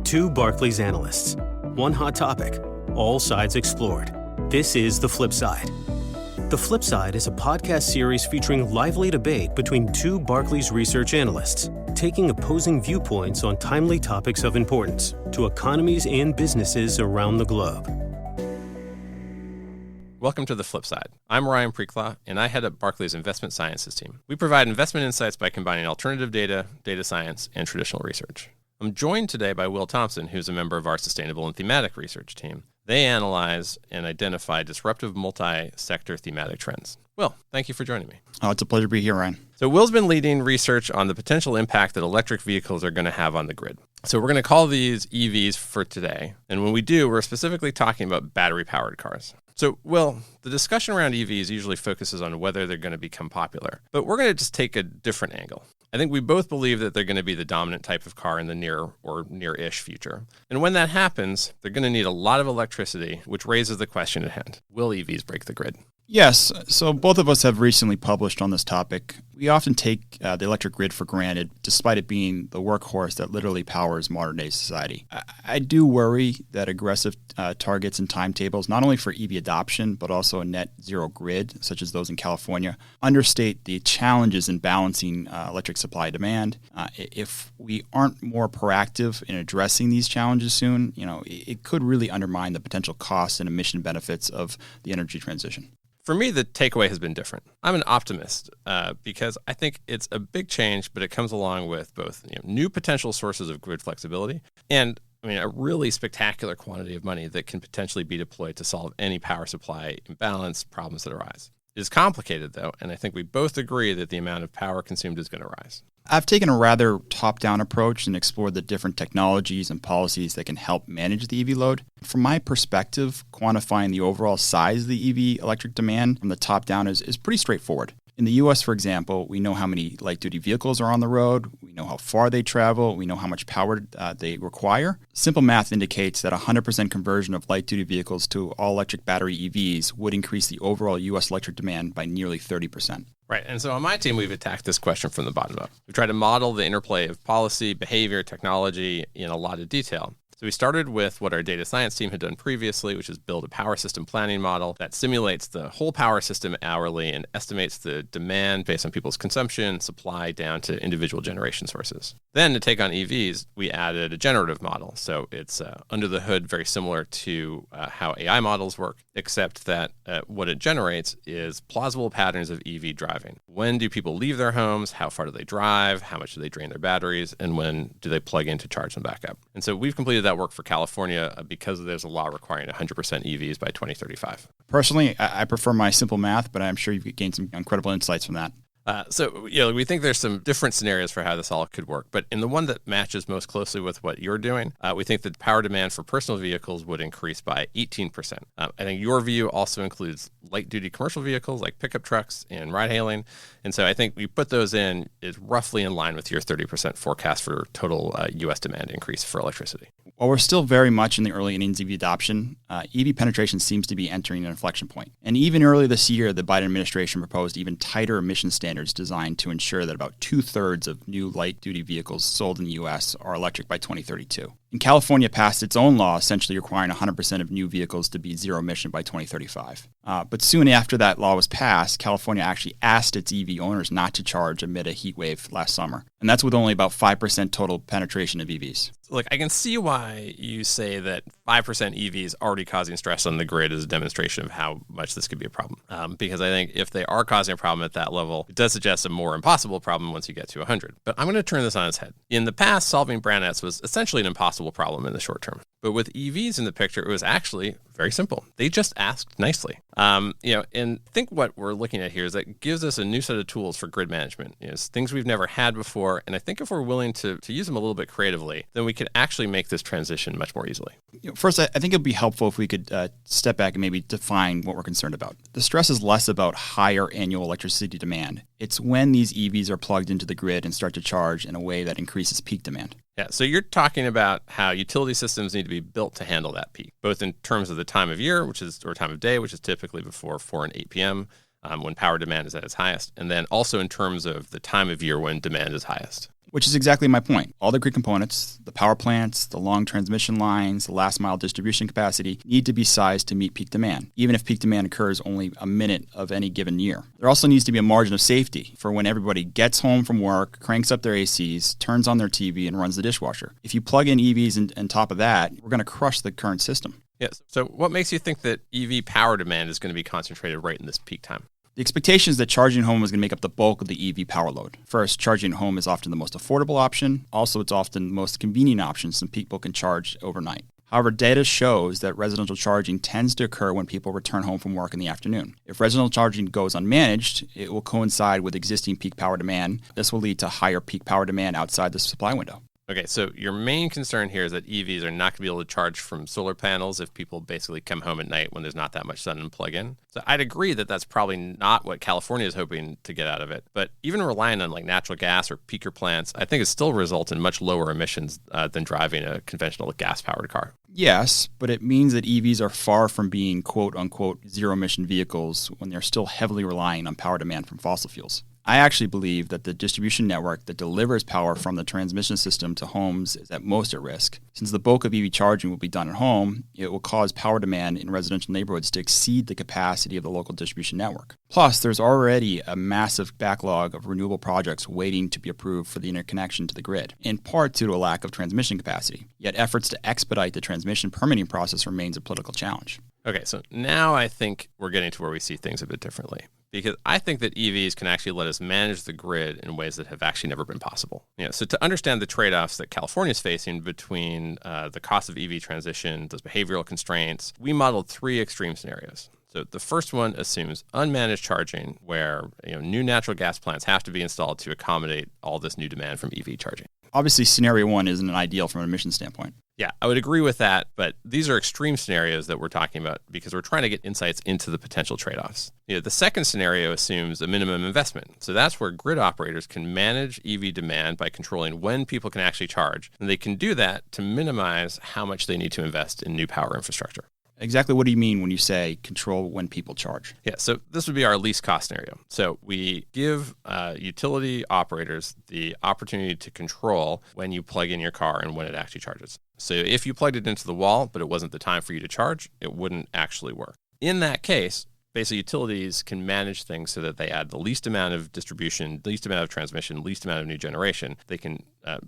Two Barclays analysts. One hot topic. All sides explored. This is The Flip Side. The Flip Side is a podcast series featuring lively debate between two Barclays Research analysts, taking opposing viewpoints on timely topics of importance to economies and businesses around the globe. Welcome to The Flip Side. I'm Ryan Preclaw, and I head up Barclays' Investment Sciences team. We provide investment insights by combining alternative data, data science, and traditional research. I'm joined today by Will Thompson, who's a member of our sustainable and thematic research team. They analyze and identify disruptive multi-sector thematic trends. Will, thank you for joining me. Oh, it's a pleasure to be here, Ryan. So Will's been leading research on the potential impact that electric vehicles are going to have on the grid. So we're going to call these EVs for today. And when we do, we're specifically talking about battery-powered cars. So, Will, the discussion around EVs usually focuses on whether they're going to become popular. But we're going to just take a different angle. I think we both believe that they're going to be the dominant type of car in the near or near-ish future. And when that happens, they're going to need a lot of electricity, which raises the question at hand. Will EVs break the grid? Yes. So both of us have recently published on this topic. We often take the electric grid for granted, despite it being the workhorse that literally powers modern-day society. I do worry that aggressive targets and timetables, not only for EV adoption, but also a net zero grid, such as those in California, understate the challenges in balancing electric supply demand. If we aren't more proactive in addressing these challenges soon, it could really undermine the potential costs and emission benefits of the energy transition. For me, the takeaway has been different. I'm an optimist because I think it's a big change, but it comes along with both new potential sources of grid flexibility and a really spectacular quantity of money that can potentially be deployed to solve any power supply imbalance problems that arise. It is complicated, though, and I think we both agree that the amount of power consumed is going to rise. I've taken a rather top-down approach and explored the different technologies and policies that can help manage the EV load. From my perspective, quantifying the overall size of the EV electric demand from the top down is pretty straightforward. In the U.S., for example, we know how many light-duty vehicles are on the road, we know how far they travel, we know how much power they require. Simple math indicates that 100% conversion of light-duty vehicles to all-electric battery EVs would increase the overall U.S. electric demand by nearly 30%. Right. And so on my team, we've attacked this question from the bottom up. We've tried to model the interplay of policy, behavior, technology in a lot of detail. So we started with what our data science team had done previously, which is build a power system planning model that simulates the whole power system hourly and estimates the demand based on people's consumption, supply down to individual generation sources. Then to take on EVs, we added a generative model. So it's under the hood very similar to how AI models work, except that what it generates is plausible patterns of EV driving. When do people leave their homes? How far do they drive? How much do they drain their batteries? And when do they plug in to charge them back up? And so we've completed that work for California because there's a law requiring 100% EVs by 2035. Personally, I prefer my simple math, but I'm sure you've gained some incredible insights from that. We think there's some different scenarios for how this all could work. But in the one that matches most closely with what you're doing, we think that power demand for personal vehicles would increase by 18%. I think your view also includes light-duty commercial vehicles like pickup trucks and ride-hailing. And so I think we put those in is roughly in line with your 30% forecast for total U.S. demand increase for electricity. While we're still very much in the early innings of EV adoption, EV penetration seems to be entering an inflection point. And even early this year, the Biden administration proposed even tighter emission standards designed to ensure that about 2/3 of new light-duty vehicles sold in the U.S. are electric by 2032. And California passed its own law essentially requiring 100% of new vehicles to be zero emission by 2035. But soon after that law was passed, California actually asked its EV owners not to charge amid a heat wave last summer. And that's with only about 5% total penetration of EVs. Look, I can see why you say that 5% EVs already causing stress on the grid is a demonstration of how much this could be a problem. Because I think if they are causing a problem at that level, it does suggest a more impossible problem once you get to 100. But I'm going to turn this on its head. In the past, solving brownouts was essentially an impossible problem in the short term. But with EVs in the picture, it was actually very simple. They just asked nicely. And I think what we're looking at here is that it gives us a new set of tools for grid management. It's things we've never had before. And I think if we're willing to use them a little bit creatively, then we can actually make this transition much more easily. First, I think it would be helpful if we could step back and maybe define what we're concerned about. The stress is less about higher annual electricity demand. It's when these EVs are plugged into the grid and start to charge in a way that increases peak demand. Yeah, so you're talking about how utility systems need to be built to handle that peak, both in terms of the time of year, or time of day, which is typically before 4 and 8 p.m., when power demand is at its highest, and then also in terms of the time of year when demand is highest. Which is exactly my point. All the grid components, the power plants, the long transmission lines, the last mile distribution capacity need to be sized to meet peak demand, even if peak demand occurs only a minute of any given year. There also needs to be a margin of safety for when everybody gets home from work, cranks up their ACs, turns on their TV, and runs the dishwasher. If you plug in EVs on top of that, we're going to crush the current system. Yes. So what makes you think that EV power demand is going to be concentrated right in this peak time? The expectation is that charging at home is going to make up the bulk of the EV power load. First, charging at home is often the most affordable option. Also, it's often the most convenient option since people can charge overnight. However, data shows that residential charging tends to occur when people return home from work in the afternoon. If residential charging goes unmanaged, it will coincide with existing peak power demand. This will lead to higher peak power demand outside the supply window. Okay, so your main concern here is that EVs are not going to be able to charge from solar panels if people basically come home at night when there's not that much sun and plug in. So I'd agree that that's probably not what California is hoping to get out of it. But even relying on like natural gas or peaker plants, I think it still results in much lower emissions than driving a conventional gas-powered car. Yes, but it means that EVs are far from being quote-unquote zero-emission vehicles when they're still heavily relying on power demand from fossil fuels. I actually believe that the distribution network that delivers power from the transmission system to homes is at most at risk. Since the bulk of EV charging will be done at home, it will cause power demand in residential neighborhoods to exceed the capacity of the local distribution network. Plus, there's already a massive backlog of renewable projects waiting to be approved for the interconnection to the grid, in part due to a lack of transmission capacity. Yet efforts to expedite the transmission permitting process remains a political challenge. Okay, so now I think we're getting to where we see things a bit differently. Because I think that EVs can actually let us manage the grid in ways that have actually never been possible. So to understand the trade-offs that California is facing between the cost of EV transition, those behavioral constraints, we modeled 3 extreme scenarios. So the first one assumes unmanaged charging, where new natural gas plants have to be installed to accommodate all this new demand from EV charging. Obviously, scenario 1 isn't ideal from an emission standpoint. Yeah, I would agree with that, but these are extreme scenarios that we're talking about because we're trying to get insights into the potential trade-offs. The second scenario assumes a minimum investment. So that's where grid operators can manage EV demand by controlling when people can actually charge. And they can do that to minimize how much they need to invest in new power infrastructure. Exactly what do you mean when you say control when people charge? Yeah, so this would be our least cost scenario. So we give utility operators the opportunity to control when you plug in your car and when it actually charges. So if you plugged it into the wall, but it wasn't the time for you to charge, it wouldn't actually work. In that case, basically utilities can manage things so that they add the least amount of distribution, least amount of transmission, least amount of new generation. They can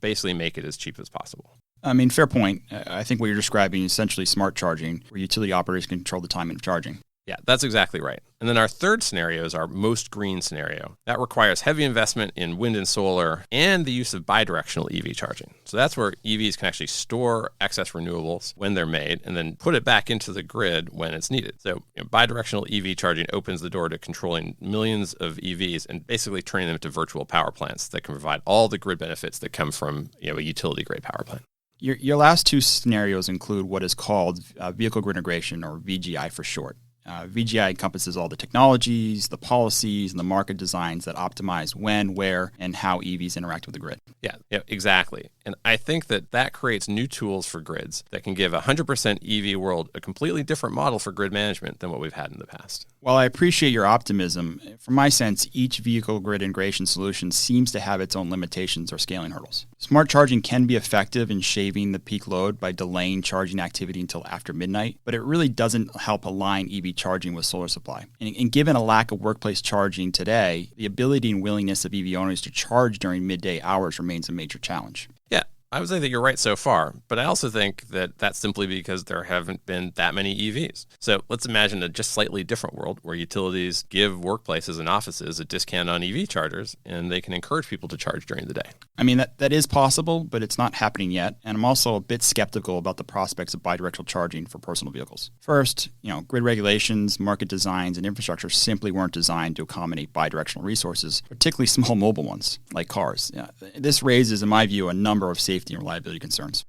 basically make it as cheap as possible. I mean, fair point. I think what you're describing is essentially smart charging, where utility operators can control the timing of charging. Yeah, that's exactly right. And then our third scenario is our most green scenario. That requires heavy investment in wind and solar and the use of bidirectional EV charging. So that's where EVs can actually store excess renewables when they're made and then put it back into the grid when it's needed. So bidirectional EV charging opens the door to controlling millions of EVs and basically turning them into virtual power plants that can provide all the grid benefits that come from a utility-grade power plant. Your last 2 scenarios include what is called vehicle grid integration, or VGI for short. VGI encompasses all the technologies, the policies, and the market designs that optimize when, where, and how EVs interact with the grid. Yeah, exactly. And I think that creates new tools for grids that can give a 100% EV world a completely different model for grid management than what we've had in the past. While I appreciate your optimism, from my sense, each vehicle grid integration solution seems to have its own limitations or scaling hurdles. Smart charging can be effective in shaving the peak load by delaying charging activity until after midnight, but it really doesn't help align EV charging with solar supply. And given a lack of workplace charging today, the ability and willingness of EV owners to charge during midday hours remains a major challenge. Yeah, I would say that you're right so far, but I also think that that's simply because there haven't been that many EVs. So let's imagine a just slightly different world where utilities give workplaces and offices a discount on EV chargers, and they can encourage people to charge during the day. I mean, that is possible, but it's not happening yet. And I'm also a bit skeptical about the prospects of bidirectional charging for personal vehicles. First, grid regulations, market designs, and infrastructure simply weren't designed to accommodate bidirectional resources, particularly small mobile ones like cars. This raises, in my view, a number of safety and reliability concerns.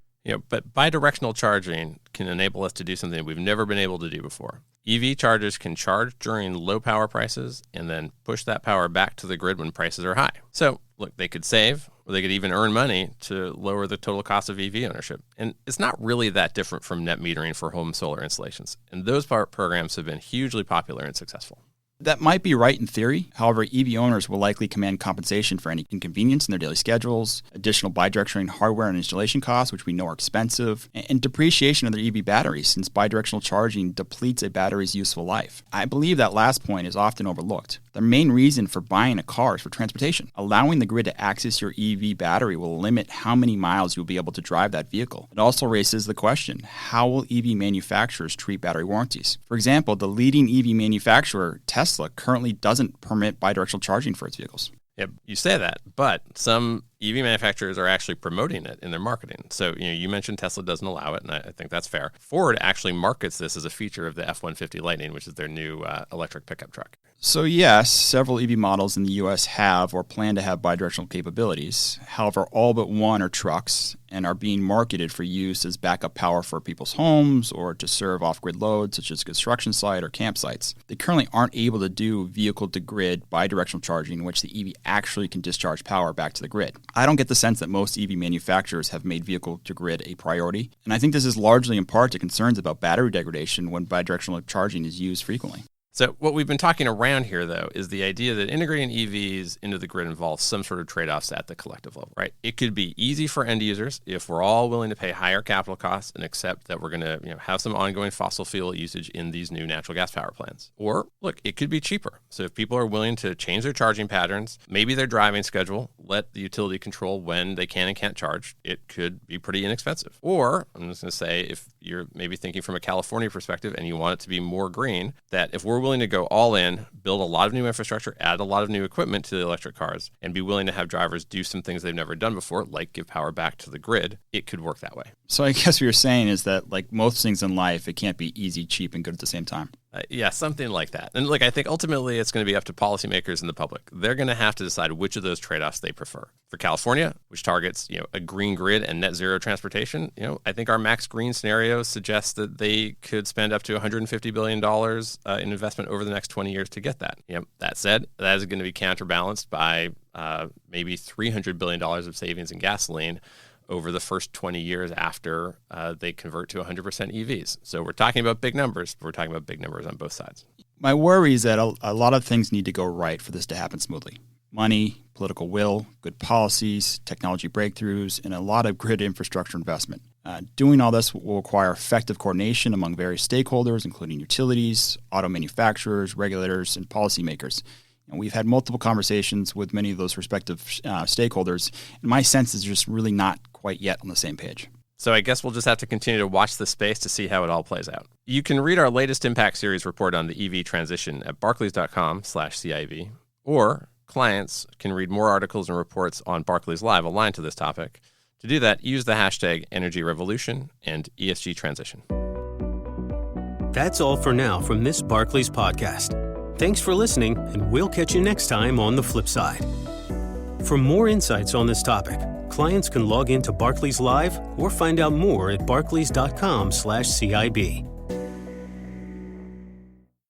But bidirectional charging can enable us to do something we've never been able to do before. EV chargers can charge during low power prices and then push that power back to the grid when prices are high. So, look, they could save, or they could even earn money to lower the total cost of EV ownership. And it's not really that different from net metering for home solar installations. And those programs have been hugely popular and successful. That might be right in theory. However, EV owners will likely command compensation for any inconvenience in their daily schedules, additional bidirectional hardware and installation costs, which we know are expensive, and depreciation of their EV batteries, since bidirectional charging depletes a battery's useful life. I believe that last point is often overlooked. The main reason for buying a car is for transportation. Allowing the grid to access your EV battery will limit how many miles you'll be able to drive that vehicle. It also raises the question, how will EV manufacturers treat battery warranties? For example, the leading EV manufacturer, Tesla, currently doesn't permit bidirectional charging for its vehicles. Yeah, you say that, but some EV manufacturers are actually promoting it in their marketing. So, you mentioned Tesla doesn't allow it, and I think that's fair. Ford actually markets this as a feature of the F-150 Lightning, which is their new electric pickup truck. So yes, several EV models in the U.S. have or plan to have bidirectional capabilities. However, all but one are trucks and are being marketed for use as backup power for people's homes or to serve off-grid loads such as construction site or campsites. They currently aren't able to do vehicle-to-grid bidirectional charging in which the EV actually can discharge power back to the grid. I don't get the sense that most EV manufacturers have made vehicle-to-grid a priority, and I think this is largely in part to concerns about battery degradation when bidirectional charging is used frequently. So what we've been talking around here, though, is the idea that integrating EVs into the grid involves some sort of trade-offs at the collective level, right? It could be easy for end users if we're all willing to pay higher capital costs and accept that we're going to have some ongoing fossil fuel usage in these new natural gas power plants. Or, look, it could be cheaper. So if people are willing to change their charging patterns, maybe their driving schedule, let the utility control when they can and can't charge, it could be pretty inexpensive. Or, I'm just going to say, if you're maybe thinking from a California perspective and you want it to be more green, that if we're willing to go all in, build a lot of new infrastructure, add a lot of new equipment to the electric cars, and be willing to have drivers do some things they've never done before, like give power back to the grid, it could work that way. So I guess what you're saying is that, like most things in life, it can't be easy, cheap, and good at the same time. Yeah, something like that. And look, I think ultimately it's going to be up to policymakers and the public. They're going to have to decide which of those trade-offs they prefer. For California, which targets a green grid and net zero transportation, I think our max green scenario suggests that they could spend up to $150 billion in investment over the next 20 years to get that. That said, that is going to be counterbalanced by maybe $300 billion of savings in gasoline over the first 20 years after they convert to 100% EVs. So we're talking about big numbers, but we're talking about big numbers on both sides. My worry is that a lot of things need to go right for this to happen smoothly. Money, political will, good policies, technology breakthroughs, and a lot of grid infrastructure investment. Doing all this will require effective coordination among various stakeholders, including utilities, auto manufacturers, regulators, and policymakers. And we've had multiple conversations with many of those respective stakeholders, and my sense is just really not quite yet on the same page. So I guess we'll just have to continue to watch the space to see how it all plays out. You can read our latest Impact Series report on the EV transition at barclays.com/CIV, or clients can read more articles and reports on Barclays Live aligned to this topic. To do that, use the hashtag #EnergyRevolution and ESG Transition. That's all for now from this Barclays podcast. Thanks for listening, and we'll catch you next time on The Flip Side. For more insights on this topic, clients can log into Barclays Live or find out more at barclays.com/CIB.